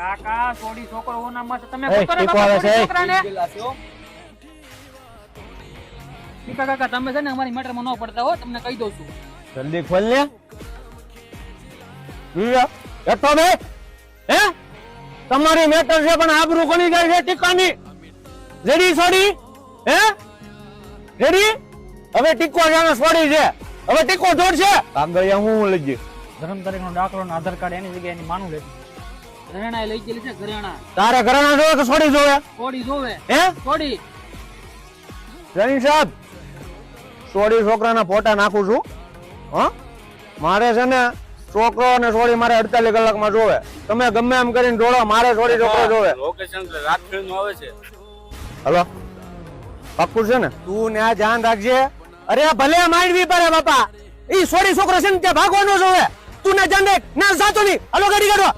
કાકા છોડી છોકરો ઓના મત તમે એ, કરો ટીકો બાપા આવે છે, છોડી એ. છોકરાને ગયેલા છો. ટીકા કાકા તમે છે ને અમારી મેટરમાં ન પડતા હો તમને કહી દઉં છું જલ્દી ખોલ ને બેઠો બે હે તમારી મેટર છે પણ આબરૂ કોની જાય છે ટીકાની રેડી છોડી હે રેડી હવે ટીકો જાણે છોડી છે હવે ટીકો જોડશે કાગળિયા હું લઈ જઈ ધર્મ તારીખનો દાખલો ને આધાર કાર્ડ એની જગ્યાએ એની માનું લે ઘરેણા લઈ ગયેલી છે ઘરેણા તારે ઘરેણા જોવે કે છોડી જોવે છોડી જોવે હે છોડી જની સાહેબ છોડી છોકરાના ફોટા નાખું છું હા મારે છે ને છોકરો અને છોડી મારે 48 કલાકમાં જોવે તમે ગમે એમ કરીને જોડો મારે છોડી છોકરો જોવે લોકેશન રાજખીણ નું આવે છે. હલો પાક્કું છે ને તું ત્યાં ધ્યાન રાખજે અરે ભલે માંડવી પડે બાપા ઈ છોડી છોકરો છે ને ત્યાં ભાગવાનો જોવે તું ને ધ્યાન રાખ ના સાચો નહીં હલો ગાડી કાઢો